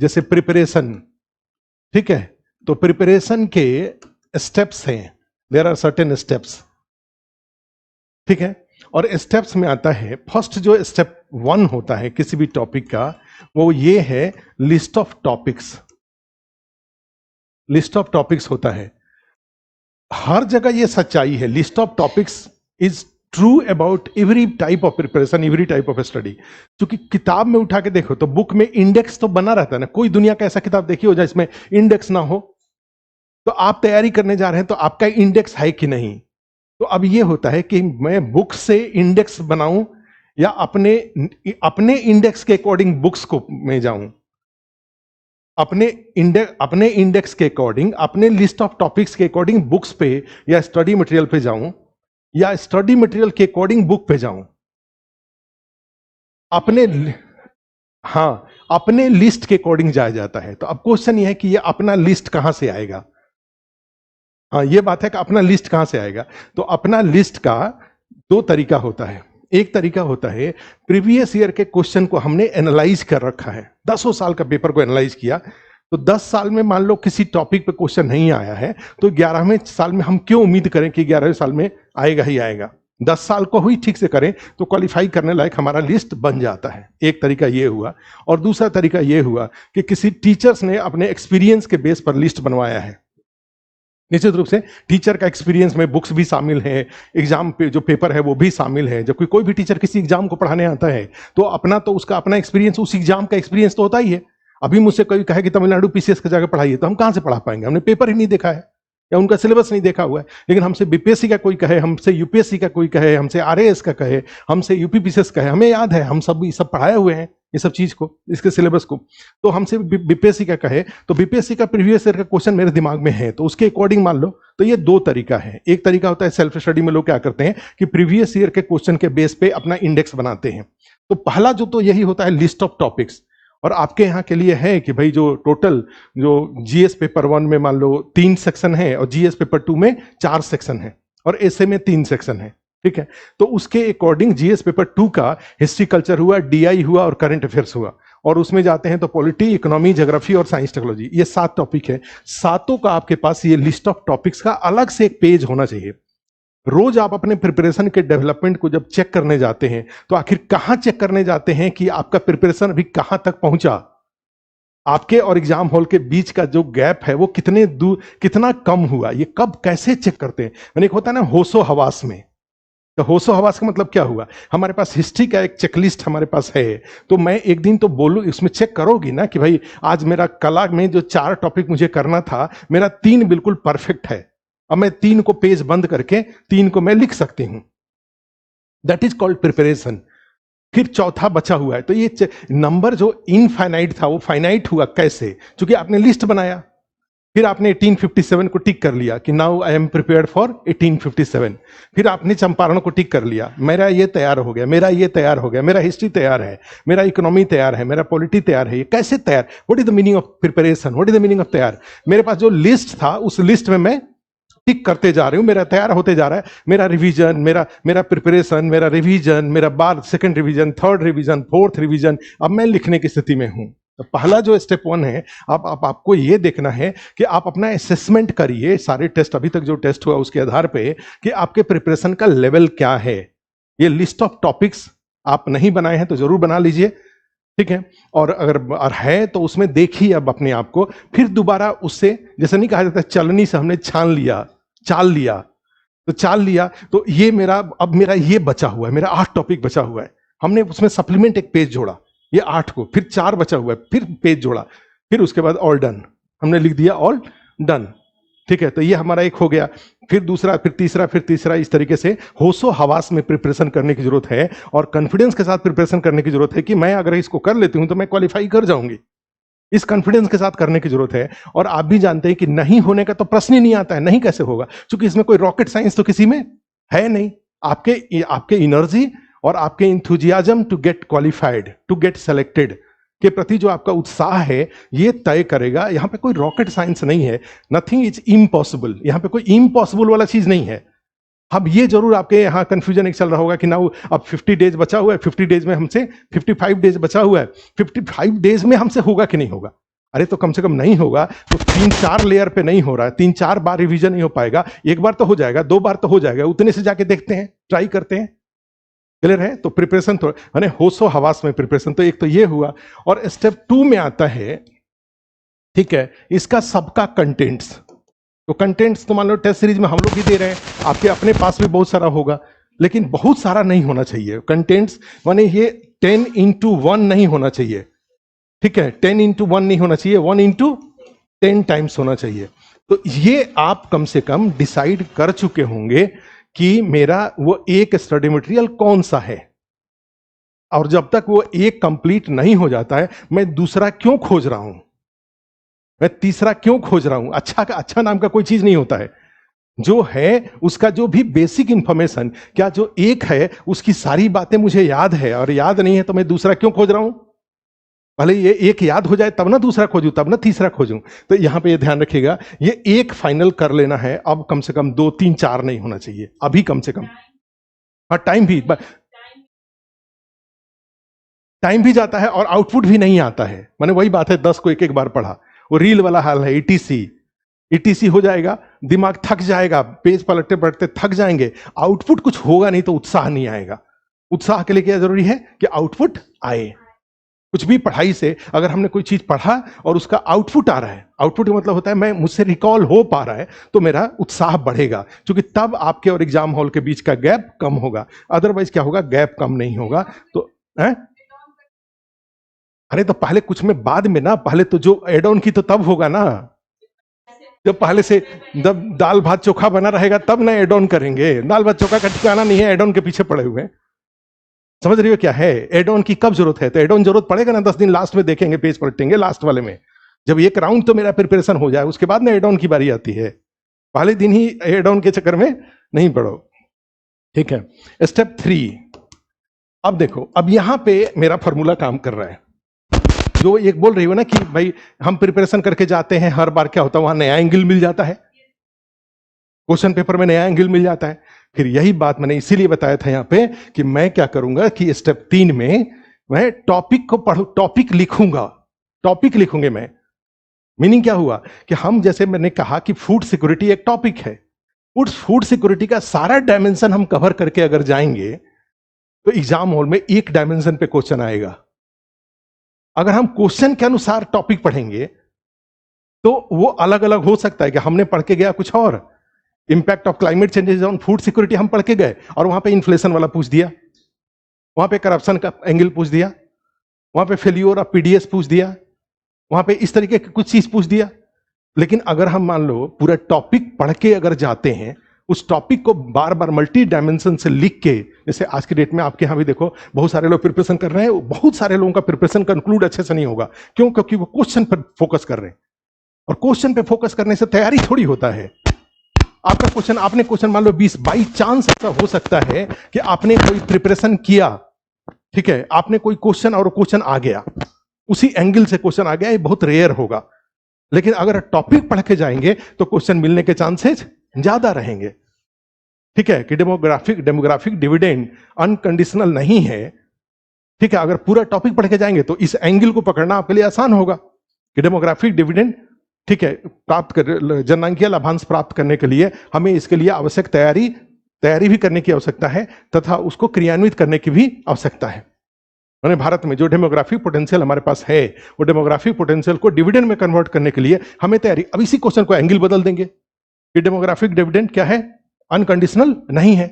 जैसे प्रिपरेशन, ठीक है, तो प्रिपरेशन के स्टेप्स हैं, देयर आर सर्टेन स्टेप्स, ठीक है। और स्टेप्स में आता है, फर्स्ट जो स्टेप 1 होता है किसी भी टॉपिक का, वो ये है list of topics. List of topics होता है, हर जगह ये सच्चाई है, list of topics is true about every type of preparation, every type of study. क्योंकि किताब में उठा के देखो तो बुक में इंडेक्स तो बना रहता है ना, कोई दुनिया का ऐसा किताब देखी हो जिसमें इंडेक्स ना हो। तो आप तैयारी करने जा रहे हैं तो आपका इंडेक्स है कि नहीं। तो अब ये होता है कि मैं बुक से इंडेक्स बनाऊं या अपने इंडेक्स के अकॉर्डिंग बुक्स को में जाऊं, अपने इंडेक्स के अकॉर्डिंग, अपने लिस्ट ऑफ टॉपिक्स के अकॉर्डिंग बुक्स पे या स्टडी मटेरियल पे जाऊं, या स्टडी मटेरियल के अकॉर्डिंग बुक पे जाऊं। अपने लिस्ट के अकॉर्डिंग जाया जाता है। तो अब क्वेश्चन ये है कि ये अपना लिस्ट कहां से आएगा। हाँ, ये बात है कि अपना लिस्ट कहां से आएगा। तो अपना लिस्ट का 2 तरीका होता है। एक तरीका होता है प्रीवियस ईयर के क्वेश्चन को हमने एनालाइज कर रखा है, 10 साल का पेपर को एनालाइज किया। तो 10 साल में मान लो किसी टॉपिक पे क्वेश्चन नहीं आया है, तो 11वें साल में हम क्यों उम्मीद करें कि 11वें साल में आएगा ही आएगा। 10 साल को ही ठीक से करें तो क्वालिफाई करने लायक हमारा लिस्ट बन जाता है। एक तरीका ये हुआ। और दूसरा तरीका ये हुआ कि किसी टीचर्स ने अपने एक्सपीरियंस के बेस पर लिस्ट बनवाया है। निश्चित रूप से टीचर का एक्सपीरियंस में बुक्स भी शामिल है, एग्जाम पे जो पेपर है वो भी शामिल है। जब कोई भी टीचर किसी एग्जाम को पढ़ाने आता है तो उसका अपना एक्सपीरियंस, उस एग्जाम का एक्सपीरियंस तो होता ही है। अभी मुझसे कोई कहे कि तमिलनाडु पीसीएस का जाकर पढ़ाइए, तो हम कहां से पढ़ा पाएंगे, हमने पेपर ही नहीं देखा है या उनका सिलेबस नहीं देखा हुआ है। लेकिन हमसे बीपीएससी का कोई कहे, हमसे यूपीएससी का कोई कहे, हमसे आरएएस का कहे, हमसे यूपीपीसीएस कहे, हमें याद है, हम सब ये सब पढ़ाए हुए हैं ये सब चीज को, इसके सिलेबस को। तो हमसे बीपीएससी का कहे तो बीपीएससी का प्रीवियस ईयर का क्वेश्चन मेरे दिमाग में है, तो उसके अकॉर्डिंग मान लो। तो ये 2 तरीका है। एक तरीका होता है सेल्फ स्टडी में लोग क्या करते हैं कि प्रीवियस ईयर के क्वेश्चन के बेस पे अपना इंडेक्स बनाते हैं। तो पहला जो तो यही होता है लिस्ट ऑफ टॉपिक्स। और आपके यहाँ के लिए है कि भाई जो टोटल जो जीएस पेपर 1 में मान लो 3 सेक्शन है और जीएस पेपर 2 में 4 सेक्शन है और एसए में 3 सेक्शन है, ठीक है। तो उसके अकॉर्डिंग जीएस पेपर 2 का हिस्ट्री कल्चर हुआ, डीआई हुआ और करंट अफेयर्स हुआ। और उसमें जाते हैं तो पॉलिटी, इकोनॉमी, ज्योग्राफी और साइंस टेक्नोलॉजी, ये 7 टॉपिक है। सातों का आपके पास ये लिस्ट ऑफ टॉपिक्स का अलग से एक पेज होना चाहिए। रोज आप अपने प्रिपरेशन के डेवलपमेंट को जब चेक करने जाते हैं तो आखिर कहां चेक करने जाते हैं कि आपका प्रिपरेशन अभी कहां तक पहुंचा, आपके और एग्जाम हॉल के बीच का जो गैप है वो कितने दूर, कितना कम हुआ, ये कब कैसे चेक करते हैं। यानी एक होता है ना होशो हवास में। तो होशो हवास का मतलब क्या हुआ, हमारे पास हिस्ट्री का एक चेकलिस्ट हमारे पास है। तो मैं एक दिन तो बोलूं, इसमें चेक करोगी ना कि भाई आज मेरा कला में जो 4 टॉपिक मुझे करना था, मेरा 3 बिल्कुल परफेक्ट है। अब मैं 3 को पेज बंद करके 3 को मैं लिख सकती हूं। That is called preparation. फिर चौथा बचा हुआ है। तो ये नंबर जो इनफाइनाइट था वो फाइनाइट हुआ कैसे, क्योंकि आपने लिस्ट बनाया, फिर आपने 1857 को टिक कर लिया कि now I am prepared for 1857। फिर आपने चंपारण को टिक कर लिया, मेरा ये तैयार हो गया, मेरा ये तैयार हो गया, मेरा हिस्ट्री तैयार है, मेरा इकोनॉमी तैयार है, मेरा पॉलिटी तैयार है। ये कैसे तैयार, what is the meaning of preparation, what is the meaning of तैयार। मेरे पास जो लिस्ट था उस लिस्ट में मैं टिक करते जा रही हूं, मेरा तैयार होते जा रहा है। मेरा रिवीजन, मेरा प्रिपरेशन, मेरा रिवीजन, मेरा बार second revision, third revision, fourth revision, अब मैं लिखने की स्थिति में हूं। तो पहला जो स्टेप 1 है, आपको ये देखना है कि आप अपना असेसमेंट करिए, सारे टेस्ट, अभी तक जो टेस्ट हुआ उसके आधार पे, कि आपके प्रिपरेशन का लेवल क्या है। ये लिस्ट ऑफ टॉपिक्स आप नहीं बनाए हैं तो जरूर बना लीजिए, ठीक है। और अगर है तो उसमें देखिए अब अपने आप को, फिर दोबारा उससे, जैसे नहीं कहा जाता चलनी से हमने छान लिया, चाल लिया, तो चाल लिया, तो ये अब मेरा ये बचा हुआ है, मेरा 8 टॉपिक बचा हुआ है। हमने उसमें सप्लीमेंट एक पेज जोड़ा, ये 8 को, फिर 4 बचा हुआ है, फिर पेज जोड़ा, फिर उसके बाद ऑल डन, हमने लिख दिया ऑल डन, ठीक है। तो ये हमारा एक हो गया। फिर दूसरा, फिर तीसरा, फिर तीसरा, इस तरीके से होशो हवास में प्रिपरेशन करने की जरूरत है और कॉन्फिडेंस के साथ प्रिपरेशन करने की जरूरत है कि मैं अगर इसको कर लेती हूं तो मैं क्वालिफाई कर जाऊंगी। इस कॉन्फिडेंस के साथ करने की जरूरत है। और आप भी जानते हैं कि नहीं होने का तो प्रश्न ही नहीं आता है, नहीं कैसे होगा, क्योंकि इसमें कोई रॉकेट साइंस तो किसी में है नहीं। आपके एनर्जी और आपके enthusiasm to get qualified, to get selected के प्रति जो आपका उत्साह है, ये तय करेगा। यहां पे कोई रॉकेट साइंस नहीं है, नथिंग इज इम्पॉसिबल, यहां पे कोई इम्पॉसिबल वाला चीज नहीं है। अब ये जरूर आपके यहाँ कंफ्यूजन एक चल रहा होगा कि ना अब 50 डेज बचा हुआ है, 50 डेज में हमसे 55 डेज बचा हुआ है, 55 डेज में हमसे होगा कि नहीं होगा। अरे तो कम से कम नहीं होगा तो 3-4 लेयर पे नहीं हो रहा है, 3-4 बार रिवीजन नहीं हो पाएगा, एक बार तो हो जाएगा, 2 बार तो हो जाएगा, उतने से जाके देखते हैं, ट्राई करते हैं। क्लियर है? तो प्रिपरेशन तो माने होशो हवास में प्रिपरेशन, तो एक तो ये हुआ। और स्टेप 2 में आता है, ठीक है, इसका सबका कंटेंट्स। तो कंटेंट्स तो मान लो टेस्ट सीरीज में हम लोग ही दे रहे हैं, आपके अपने पास भी बहुत सारा होगा, लेकिन बहुत सारा नहीं होना चाहिए कंटेंट्स, माने ये 10x1 नहीं होना चाहिए, ठीक है, 10x1 नहीं होना चाहिए, 1x10 टाइम्स होना चाहिए। तो ये आप कम से कम डिसाइड कर चुके होंगे कि मेरा वो एक स्टडी मटेरियल कौन सा है, और जब तक वो एक कंप्लीट नहीं हो जाता है, मैं दूसरा क्यों खोज रहा हूं, मैं तीसरा क्यों खोज रहा हूं। अच्छा नाम का कोई चीज नहीं होता है, जो है उसका जो भी बेसिक इंफॉर्मेशन, क्या जो एक है उसकी सारी बातें मुझे याद है, और याद नहीं है तो मैं दूसरा क्यों खोज रहा हूं। भले ये एक याद हो जाए तब ना दूसरा खोजूं, तब ना तीसरा खोजूं। तो यहां पे ये ध्यान रखिएगा, ये एक फाइनल कर लेना है, अब कम से कम 2, 3, 4 नहीं होना चाहिए अभी कम से कम। हाँ, टाइम भी जाता है और आउटपुट भी नहीं आता है, माने वही बात है 10 को एक एक बार पढ़ा, वो रील वाला हाल है। ईटीसी हो जाएगा, दिमाग थक जाएगा, पेज पलटते पलटते थक जाएंगे, आउटपुट कुछ होगा नहीं तो उत्साह नहीं आएगा। उत्साह के लिए क्या जरूरी है कि आउटपुट आए। कुछ भी पढ़ाई से अगर हमने कोई चीज पढ़ा और उसका आउटपुट आ रहा है, आउटपुट का मतलब होता है मैं मुझसे रिकॉल हो पा रहा है, तो मेरा उत्साह बढ़ेगा, क्योंकि तब आपके और एग्जाम हॉल के बीच का गैप कम होगा। अदरवाइज क्या होगा, गैप कम नहीं होगा। तो अरे तो पहले कुछ में बाद में ना, पहले तो जो एड ऑन की तो तब होगा ना, जब पहले से जब दाल भात चोखा बना रहेगा तब ना एड ऑन करेंगे। दाल भात चोखा का ठिकाना नहीं है, एड ऑन के पीछे पड़े हुए हैं। समझ रही हो क्या है, एड ऑन की कब जरूरत है, तो एड ऑन जरूरत पड़ेगा ना 10 दिन लास्ट में देखेंगे, पेज पलटेंगे लास्ट वाले में, जब एक राउंड तो मेरा प्रिपरेशन हो जाए, उसके बाद ना एड ऑन की बारी आती है। पहले दिन ही एड ऑन के चक्कर में नहीं पड़ो, ठीक है। स्टेप 3, अब देखो, अब यहां पे मेरा फॉर्मूला काम कर रहा है। जो एक बोल रही हो ना कि भाई हम प्रिपरेशन करके जाते हैं, हर बार क्या होता है वहां नया एंगल मिल जाता है, क्वेश्चन पेपर में नया एंगल मिल जाता है। फिर यही बात मैंने इसीलिए बताया था यहां पे कि मैं क्या करूंगा कि स्टेप 3 में मैं टॉपिक को पढ़ू, टॉपिक लिखूंगा, टॉपिक लिखूंगे मैं। मीनिंग क्या हुआ कि हम, जैसे मैंने कहा कि फूड सिक्योरिटी एक टॉपिक है, उस फूड सिक्योरिटी का सारा डायमेंशन हम कवर करके अगर जाएंगे तो एग्जाम हॉल में एक डायमेंशन पे क्वेश्चन आएगा। अगर हम क्वेश्चन के अनुसार टॉपिक पढ़ेंगे तो वो अलग अलग हो सकता है कि हमने पढ़ के गया कुछ और, impact of climate changes on food security हम पढ़ के गए और वहां पे इन्फ्लेशन वाला पूछ दिया, वहां पे करप्शन का एंगल पूछ दिया, वहां पे फेल्योर ऑफ पीडीएस पूछ दिया, वहां पे इस तरीके की कुछ चीज पूछ दिया। लेकिन अगर हम मान लो पूरा टॉपिक पढ़ के अगर जाते हैं, उस टॉपिक को बार बार मल्टी डायमेंशन से लिख के, जैसे आज की डेट में आपके यहां भी देखो बहुत सारे लोग प्रिपरेशन कर रहे हैं, बहुत सारे लोगों का प्रिपरेशन कंक्लूड अच्छे से नहीं होगा। क्यों? क्योंकि वो क्वेश्चन पर फोकस कर रहे हैं, और क्वेश्चन पे फोकस करने से तैयारी थोड़ी होता है। आपका क्वेश्चन, आपने क्वेश्चन मान लो 20, बाई चांस ऐसा हो सकता है कि आपने कोई प्रिपरेशन किया, ठीक है, आपने कोई क्वेश्चन और क्वेश्चन आ गया, उसी एंगल से क्वेश्चन आ गया, ये बहुत रेयर होगा। लेकिन अगर टॉपिक पढ़ के जाएंगे तो क्वेश्चन मिलने के चांसेस ज्यादा रहेंगे, ठीक है, कि डेमोग्राफिक डिविडेंड अनकंडीशनल नहीं है, ठीक है। अगर पूरा टॉपिक पढ़ के जाएंगे तो इस एंगल को पकड़ना आपके लिए आसान होगा कि डेमोग्राफिक डिविडेंड, ठीक है, प्राप्त कर, जननांकीय लाभांश प्राप्त करने के लिए हमें इसके लिए आवश्यक तैयारी भी करने की आवश्यकता है, तथा उसको क्रियान्वित करने की भी आवश्यकता है। मैंने भारत में जो डेमोग्राफिक पोटेंशियल हमारे पास है, वो डेमोग्राफिक पोटेंशियल को डिविडेंड में कन्वर्ट करने के लिए हमें तैयारी। अब इसी क्वेश्चन को एंगल बदल देंगे कि डेमोग्राफिक डिविडेंड क्या है, अनकंडीशनल नहीं है।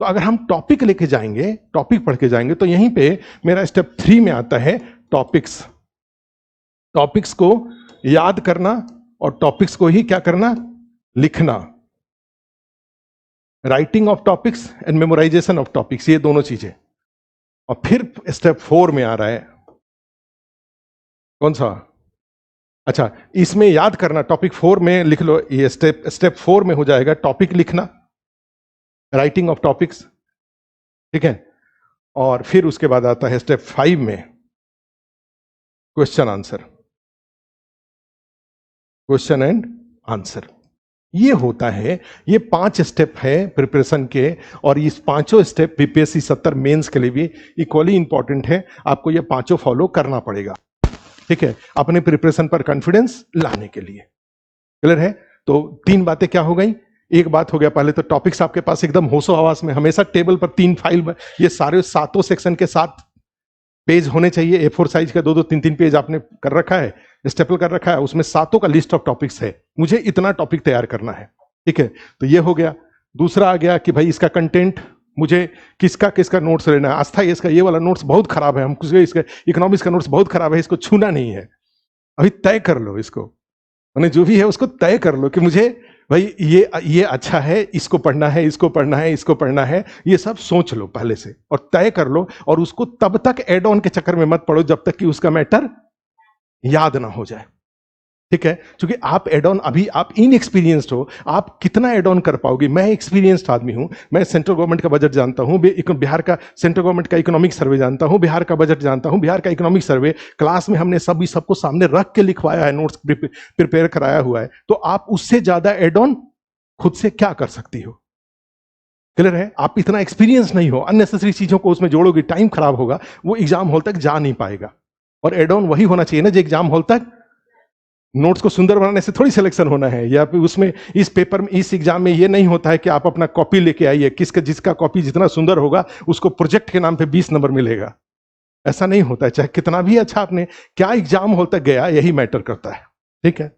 तो अगर हम टॉपिक लेके जाएंगे, टॉपिक पढ़ के जाएंगे, तो यहीं पे मेरा स्टेप 3 में आता है टॉपिक्स। टॉपिक्स को याद करना और टॉपिक्स को ही क्या करना, लिखना। Writing of topics and memorisation of topics, ये दोनों चीजें। और फिर स्टेप 4 में आ रहा है, कौन सा, अच्छा, इसमें याद करना, टॉपिक 4 में लिख लो, ये स्टेप 4 में हो जाएगा टॉपिक लिखना, राइटिंग ऑफ टॉपिक्स, ठीक है। और फिर उसके बाद आता है स्टेप 5 में question answer, question and answer. ये होता है, ये 5 स्टेप है प्रिपरेशन के, और इस पांचों स्टेप बीपीएससी 70 मेंस के लिए भी इक्वली इंपॉर्टेंट है। आपको ये पांचों फॉलो करना पड़ेगा। ठीक है, अपने प्रिपरेशन पर कॉन्फिडेंस लाने के लिए। क्लियर है? तो 3 बातें क्या हो गई? एक बात हो गया, पहले तो टॉपिक्स आपके पास एकदम होशो हवास में, हमेशा टेबल पर 3 फाइल में ये सारे 7 सेक्शन के 7 पेज होने चाहिए। A4 साइज का 2-2 3-3 पेज आपने कर रखा है, स्टेपल कर रखा है, उसमें 7 का लिस्ट ऑफ टॉपिक्स है, मुझे इतना टॉपिक तैयार करना है। ठीक है, तो ये हो गया। दूसरा आ गया कि भाई इसका कंटेंट, मुझे किसका किसका नोट्स लेना है। आस्था इसका ये वाला नोट्स बहुत खराब है, हमको इसका इकोनॉमिक्स का नोट्स बहुत खराब है, इसको छूना नहीं है। अभी तय कर लो इसको, मैंने जो भी है उसको तय कर लो कि मुझे भाई ये अच्छा है, इसको पढ़ना है, इसको पढ़ना है, इसको पढ़ना है, ये सब सोच लो पहले से और तय कर लो। और उसको तब तक एड ऑन के चक्कर में मत पड़ो जब तक कि उसका मैटर याद ना हो जाए। ठीक है, क्योंकि आप एड ऑन, अभी आप इनएक्सपीरियंस्ड हो, आप कितना एड ऑन कर पाओगे। मैं एक्सपीरियंस्ड आदमी हूं, मैं सेंट्रल गवर्नमेंट का बजट जानता हूं, बिहार का सेंट्रल गवर्नमेंट का इकोनॉमिक सर्वे जानता हूं, बिहार का बजट जानता हूं, बिहार का इकोनॉमिक सर्वे क्लास में हमने सबको सामने रख के लिखवाया है, नोट्स प्रिपेयर कराया हुआ है। तो आप उससे ज्यादा एड ऑन खुद से क्या कर सकती हो? क्लियर है? आप इतना एक्सपीरियंस नहीं हो, अननेसेसरी चीजों को उसमें जोड़ोगे, टाइम खराब होगा, वो एग्जाम हॉल तक जा नहीं पाएगा। और एड ऑन वही होना चाहिए ना जो एग्जाम हॉल तक, नोट्स को सुंदर बनाने से थोड़ी सिलेक्शन होना है, या फिर उसमें इस पेपर में, इस एग्जाम में ये नहीं होता है कि आप अपना कॉपी लेके आइए, जिसका कॉपी जितना सुंदर होगा उसको प्रोजेक्ट के नाम पे 20 नंबर मिलेगा। ऐसा नहीं होता है, चाहे कितना भी अच्छा आपने क्या एग्जाम हॉल तक गया, यही मैटर करता है। ठीक है।